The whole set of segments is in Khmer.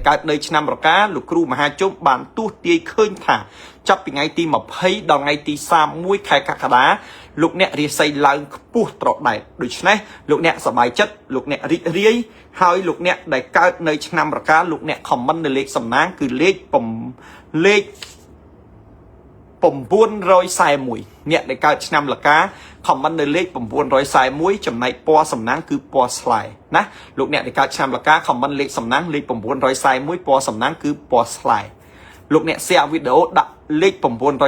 ដែលកើតនៅឆ្នាំរកាលោកគ្រូមហាជុំបានទស្សទាយឃើញថាចាប់ពីថ្ងៃទី20ដល់ថ្ងៃទី31ខែកក្កដាលោកអ្នករាសីឡើងខ្ពស់ត្រដែតដូច្នេះលោកអ្នកសប្បាយចិត្តលោកអ្នករីករាយហើយលោកអ្នកដែលកើតនៅឆ្នាំរកាលោកអ្នកខមមិននៅលេខសំណាងគឺលេខ941អ្នកដែលកើតឆ្នាំលកាខមមិននៅលេខ941ចំណែកពណ៌សំណាងគឺពណ៌ស្លែណាលោកអ្នកដែលកើតឆ្នាំលកាខមមិនលេខសំណាងលេខ941ពណ៌សំណាងគឺពណ៌ស្លែលោកអ្នក share វីដេអូដាក់លេខ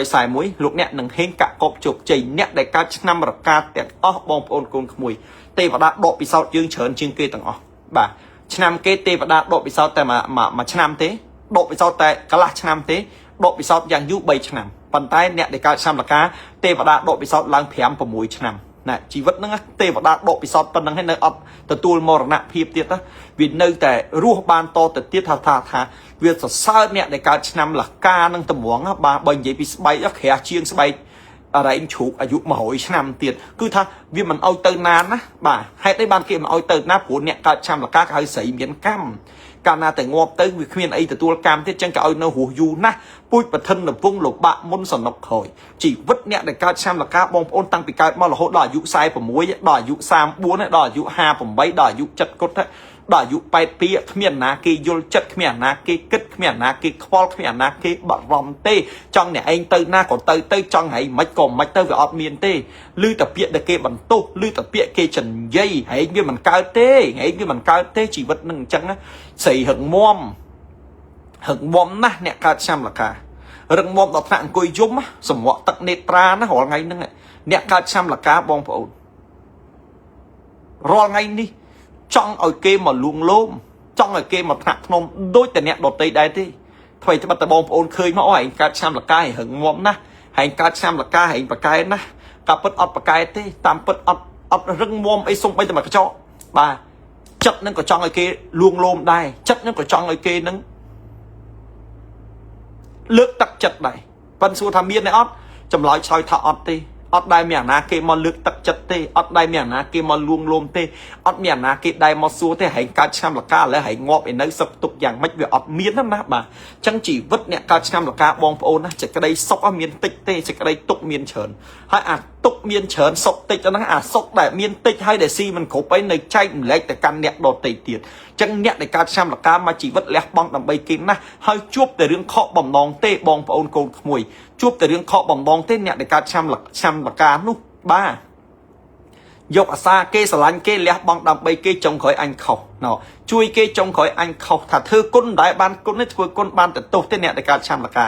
941លោកអ្នកនឹងហេងកាក់កបជោគជ័យអ្នកដែលកើតឆ្នាំរកាទាំងអស់បងប្អូនកូនក្មួយទេវតាដកពិសោធន៍យើងច្រើនជាងគេទាំងអស់បាទឆ្នាំគេទេវតាដកពិសោធន៍តែមួយឆ្នាំទេដកពិសោធន៍តែកន្លះឆ្នាំទេដកពិសោធន៍យ៉ាងយូរ3ឆ្នាំប៉ុន្តែអ្នកដែលកើតឆ្នាំលកាទេវតាដកពិសោធន៍ឡើង5 6ឆ្នាំណាជីវិតហ្នឹងទេវតាដកពិសោធន៍ប៉ុណ្្នឹងហើយនៅអត់ទទួលមរណភាពទៀតណាវានៅតែរស់បានតទៅទៀតថាវាសរសើរអ្នកដែលកើតឆ្នាំលកានឹងតម្រងបាទបើនិយាយពីស្បែកក្រាស់ជាងស្បែករែងជ្រូកអាយុ100ឆ្នាំទៀតគឺថាវាមិនអោយទៅណានណាបាទហេតុអីបានគេមិនអោយទៅណាព្រោះអ្នកកើតឆ្នាំលកាគេហៅស្រីមានកម្មកាលណាតែងាប់ទៅវាគ្មានអីទទួលកម្មទៀតចឹងគេឲ្យនៅរស់យូរណាស់ពូជប្រធិនលពងលបាក់មុនសនុកក្រោយជីវិតអ្នកដែលកើតឆ្នាំលកាបងប្អូនតាំងពីកើតមករហូតដល់អាយុ46ដល់អាយុ34ដល់អាយុ58ដល់អាយុ70គត់ដល់អាយុ82គ្មានណាគេយល់ចិត្តគ្មានណាគេគិតគ្មានណាគេខ្វល់គ្មានណាគេបារម្ភទេចង់អ្នកឯងទៅណាក៏ទៅចង់ហីមិនក៏មិនទៅវាអត់មានទេឮតែពាក្យដែលគេបន្ទោសឮតែពាក្យគេចនិយាយហែងវាមិនកើតទេហែងវាមិនកើតទេជីវិតនឹងអញ្ចឹងស្រីហឹងមុំណាស់អ្នកកើតឆ្នាំលការឹងមុំដល់ថ្នាក់អង្គុយយំសម្រក់ទឹកនេត្រាណារាល់ថ្ងៃហ្នឹងអ្នកកើតឆ្នាំលកាបងប្អូនរាល់ថ្ងៃនេះចង់ឲ្យគេមកលួងលោមចង់ឲ្យគេមកថ្នាក់ធ្នមដូចតែអ្នកដតីដែរទេថ្មីត្បិតតែបងប្អូនឃើញមកអូឯងកើតឆ្នាំលកាហឹងងំណាស់ឯងកើតឆ្នាំលកាឯងប្រកែណាស់ក៏ពិតអត់ប្រកែទេតាមពិតអត់រឹងមុំអីសុំបីតែមកកញ្ចក់បាទចិត្តនឹងក៏ចង់ឲ្យគេលួងលោមដែរចិត្តនឹងក៏ចង់ឲ្យគេនឹងលើកទឹកចិត្តដែរប៉ិនសួរថាមានទេអត់ចម្លើយឆ្លើយថាអត់ទេអត់ដែលមានអាណាគេមកលើកទឹកចិត្តទេអត់ដែលមានអាណាគេមកលួងលោមទេអត់មានអាណាគេដែលមកសួរទេហែងកើតឆ្នាំលកាឥឡូវហែងងាប់ឯនៅសឹកទុកយ៉ាងម៉េចវាអត់មានណាបាទអញ្ចឹងជីវិតអ្នកកើតឆ្នាំលកាបងប្អូនណាសេចក្តីសុខមានតិចទេសេចក្តីទុកមានច្រើនហើយអាទុកមានច្រើនសុខតិចហ្នឹងអាសុខដែលមានតិចហើយដែលស៊ីមិនគ្រប់អីនៅចែកម្លែកទៅកាន់អ្នកដទៃទៀតអញ្ចឹងអ្នកដែលកើតឆ្នាំលកាមកជីវិតលះបង់ដើម្បីគេណាហើយជួបតែរឿងខកបំណងទេបងប្អូនកូនក្មួយជួបតែរឿងខកបំណងទេអ្នកដែលកើតឆ្នាំលកានោះបាទយកអាសាគេស្រឡាញ់គេលះបង់ដើម្បីគេចុងក្រោយអញខុសណោជួយគេចុងក្រោយអញខុសថាធ្វើគុណដែរបានគុណទេធ្វើគុណបានទៅទោសទេអ្នកដែលកើតឆ្នាំលកាឥ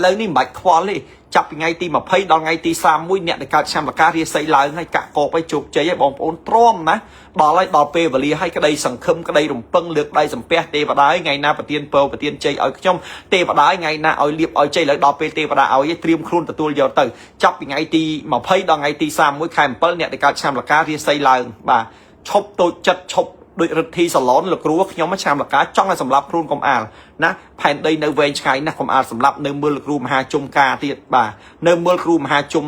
ឡូវនេះមិនបាច់ខ្វល់ទេចាប់ពីថ្ងៃទី20ដល់ថ្ងៃទី31អ្នកដែលកើតឆ្នាំលការាសីឡើងហើយកាក់កបឲ្យជោគជ័យឲ្យបងប្អូនទ្រាំណាដល់ហើយដល់ពេលវេលាឲ្យក្តីសង្ឃឹមក្តីរំពឹងលើកដៃសំពះទេវតាថ្ងៃណាប្រទានពរប្រទានជ័យឲ្យខ្ញុំទេវតាថ្ងៃណាឲ្យលៀបឲ្យជ័យលើដល់ពេលទេវតាឲ្យត្រៀមខ្លួនទទួលយកទៅចាប់ពីថ្ងៃទី20ដល់ថ្ងៃទី31ខែ7អ្នកដែលកើតឆ្នាំលការាសីឡើងបាទឈប់តូចចិត្តឈប់ដូចរិទ្ធីសាឡនលោកគ្រូខ្ញុំឆ្នាំលកាចង់ឲ្យសម្លាប់ខ្លួនកុំអាលណាផែនដីនៅវែងឆ្ងាយណាស់កុំអាលសម្លាប់នៅមើលលោកគ្រូមហាជុំការទៀតបាទនៅមើលគ្រូមហាជុំ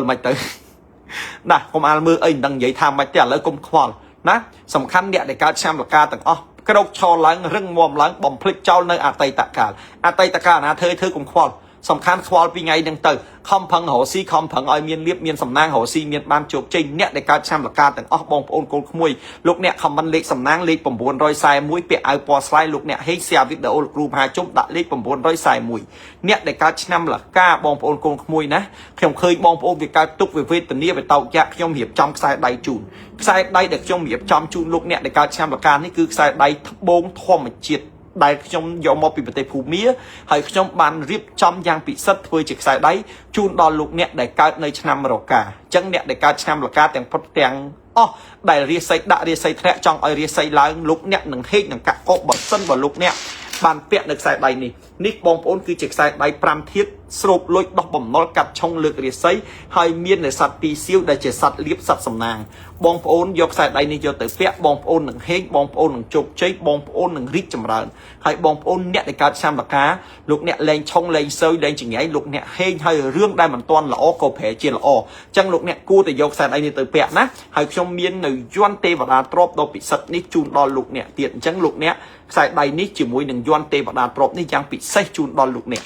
មិនទៅណាកុំអាលមើលអីមិនដឹងនិយាយថាមិនទេឥឡូវកុំខ្វល់ណាសំខាន់អ្នកដែលកើតឆ្នាំលកាទាំងអស់ក្រោកឈរឡើងរឹងមាំឡើងបំភ្លេចចោលនៅអតីតកាលណាធ្វើកុំខ្វល់សំខាន់ខ្វល់ពីថ្ងៃហ្នឹងទៅខំប្រឹងរកស៊ីខំប្រឹងឲ្យមានលៀបមានសំណាងរកស៊ីមានបានជោគជ័យអ្នកដែលកើតឆ្នាំលកាទាំងអស់បងប្អូនកូនក្មួយលោកអ្នកខមមិនលេខសំណាងលេខ941ពាក់អាវពណ៌ស្លាយលោកអ្នកហេង share វីដេអូលោកគ្រូមហាជុំដាក់លេខ941អ្នកដែលកើតឆ្នាំលកាបងប្អូនកូនក្មួយណាខ្ញុំឃើញបងប្អូនវាកើតទុកវាវេទនាវាតោកយ៉ាក់ខ្ញុំរៀបចំខ្សែដៃជូនខ្សែដៃដែលខ្ញុំរៀបចំជូនលោកអ្នកដែលកើតឆ្នាំលកានេះគឺខ្សែដៃត្បូងធម្មជាតិដែលខ្ញុំយកមកពីប្រទេសភូមាហើយខ្ញុំបានរៀបចំយ៉ាងពិសិដ្ឋធ្វើជាខ្សែដៃជូនដល់លោកអ្នកដែលកើតនៅឆ្នាំរកាអញ្ចឹងអ្នកដែលកើតឆ្នាំលកាទាំងពុតទាំងអស់ដែលរាសីដាក់រាសីធ្លាក់ចង់ឲ្យរាសីឡើងលោកអ្នកនឹងហេកនឹងកាក់កបបើសិនបើលោកអ្នកបានពាក់នៅខ្សែដៃនេះ នេះបងប្អូនគឺជាខ្សែដៃ5ធាតុស្រូបលុយដោះបំណុលកាត់ឆុងលើករាសីហើយមាននៅសត្វពីរសៀវដែលជាសត្វលៀបសត្វសំណាងបងប្អូនយកខ្សែដៃនេះយកទៅពាក់បងប្អូននឹងហេងបងប្អូននឹងជោគជ័យបងប្អូននឹងរីកចម្រើនហើយបងប្អូនអ្នកដែលកើតឆ្នាំលកាលោកអ្នកលែងឆុងលែងសើយលែងចង្អៃលោកអ្នកហេងហើយរឿងដែលមិនទាន់ល្អក៏ប្រែជាល្អអញ្ចឹងលោកអ្នកគួរតែយកខ្សែដៃនេះទៅពាក់ណាហើយខ្ញុំមាននៅយ័ន្តទេវតាទ្រព្យដ៏ពិសិដ្ឋនេះជូនដល់លោកអ្នកទៀតអញ្ចឹងលោកអ្នកខ្សែដៃនេះជាមួយនឹងយ័ន្តទេវតាទ្រព្យនេះយ៉ាងពិសេសជូនដល់លោកអ្នក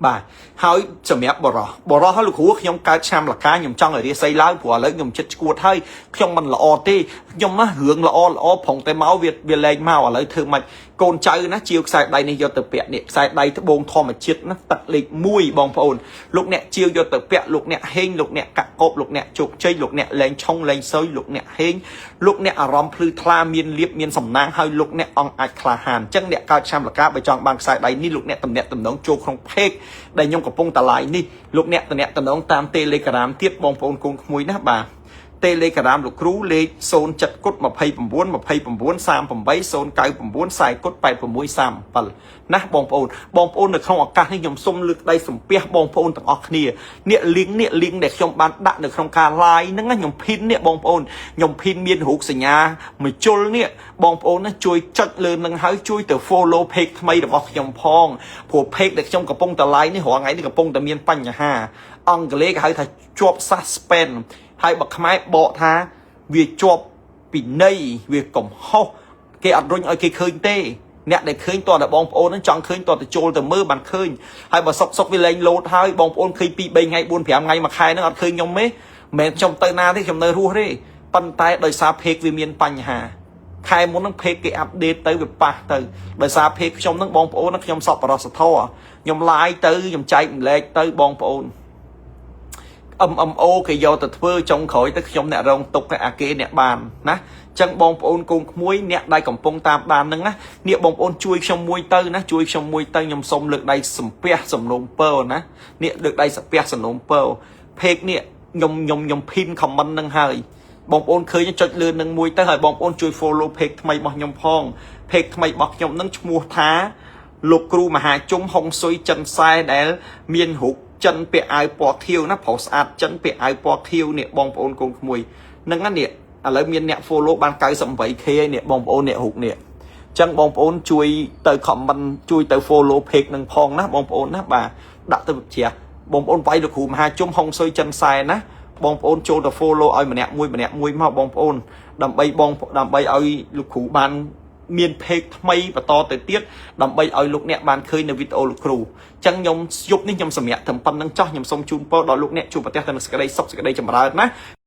បាទហើយសម្រាប់បរោះហើយលោកគ្រូខ្ញុំកើតឆ្នាំលកាខ្ញុំចង់ឲ្យរាសីឡើងព្រោះឥឡូវខ្ញុំចិត្តឈួតហើយខ្ញុំមិនល្អទេខ្ញុំណារឿងល្អប្រងតែមកវាលែងមកឥឡូវធ្វើម៉េចកូនចៅណាជាវខ្សែដៃនេះយកទៅពាក់នេះខ្សែដៃត្បូងធម្មជាតិណាទឹកលេខ1បងប្អូនលោកអ្នកជាវយកទៅពាក់លោកអ្នកហេងលោកអ្នកកាក់កបលោកអ្នកជោគជ័យលោកអ្នកលែងឆុងលែងសើយលោកអ្នកហេងលោកអ្នកអារម្មណ៍ភ្លឺថ្លាមានលៀបមានសំណាងហើយលោកអ្នកអង្គអាចក្លាហានអញ្ចឹងអ្នកកើតឆ្នាំលកាបើចង់បានខ្សែដៃនេះលោកអ្នកតំណាក់តំណងចូលក្នុងเพจដែលខ្ញុំកំពុងតឡាយនេះលោកអ្នកតំណាក់តំណងតាម Telegram ទៀតបងប្អូនកូនក្មួយណាបាទ Telegram លោកគ្រូលេខ07គុត29 29 38 099 40គុត8637ណាបងប្អូននៅក្នុងឱកាសនេះខ្ញុំសូមលើកដៃសំពះបងប្អូនទាំងអស់គ្នានេះ link ដែលខ្ញុំបានដាក់នៅក្នុងការ live ហ្នឹងខ្ញុំភីននេះបងប្អូនខ្ញុំភីនមានរូបសញ្ញាមួយជុលនេះបងប្អូនណាជួយចុចលើនឹងហើយជួយទៅ follow page ថ្មីរបស់ខ្ញុំផងព្រោះ page ដែលខ្ញុំកំពុងតែ live នេះរាល់ថ្ងៃនេះកំពុងតែមានបញ្ហាអង់គ្លេសគេហៅថាជាប់ suspendហើយបើខ្មែរបកថាវាជាប់ពីនៃវាកំហុសគេអត់រុញឲ្យគេឃើញទេអ្នកដែលឃើញតើតែបងប្អូននឹងចង់ឃើញតើទៅចូលទៅមើលបានឃើញហើយបើសុកវាលែងលោតហើយបងប្អូនឃើញ2 3ថ្ងៃ4 5ថ្ងៃមួយខែហ្នឹងអត់ឃើញខ្ញុំទេមិនមែនខ្ញុំទៅណាទេខ្ញុំនៅរស់ទេប៉ុន្តែដោយសារเพจវាមានបញ្ហាខែមុនហ្នឹងเพจគេអាប់ដេតទៅវាប៉ះទៅដោយសារเพจខ្ញុំហ្នឹងបងប្អូនខ្ញុំសប្បុរសធម៌ខ្ញុំ live ទៅខ្ញុំចែកម្លែកទៅបងប្អូនMMO គេយកទៅធ្វើចុងក្រោយទៅខ្ញុំអ្នករងទុកអាគេអ្នកបានណាចឹងបងប្អូនកូនក្មួយអ្នកដែលកំពុងតាមដានហ្នឹងណានេះបងប្អូនជួយខ្ញុំមួយទៅណាជួយខ្ញុំមួយទៅខ្ញុំសូមលើកដៃសំពះសំណូមពរណានេះលើកដៃសំពះសំណូមពរเพจនេះខ្ញុំភីន comment ហ្នឹងហើយបងប្អូនឃើញចុចលើនឹងមួយទៅហើយបងប្អូនជួយ follow page ថ្មីរបស់ខ្ញុំផង page ថ្មីរបស់ខ្ញុំហ្នឹងឈ្មោះថាលោកគ្រូមហាជុំហុងស៊ុយចិនសែដែលមានរូបចិនពាក់អាវពណ៌ខៀវណាប្រុសស្អាតចិនពាក់អាវពណ៌ខៀវនេះបងប្អូនកូនក្មួយហ្នឹងណានេះឥឡូវមានអ្នក follow បាន 98k នេះបងប្អូនអ្នករូបនេះអញ្ចឹងបងប្អូនជួយទៅ comment ជួយទៅ follow page នឹងផងណាបងប្អូនណាបាទដាក់ទៅជាបងប្អូនវាយលោកគ្រូមហាជុំហុងស៊ុយចិនសែណាបងប្អូនចូលទៅ follow ឲ្យម្នាក់មួយមកបងប្អូនដើម្បីឲ្យលោកគ្រូបានមាន page ថ្មីបន្តទៅទៀតដើម្បីឲ្យលោកអ្នកបានឃើញនៅវីដេអូលោកគ្រូអញ្ចឹងខ្ញុំយប់នេះខ្ញុំសម្រាប់តែប៉ុណ្្នឹងចោះខ្ញុំសូមជូនពរដល់លោកអ្នកជួបប្រទះតែនឹងសេចក្តីសុខសេចក្តីចម្រើនណា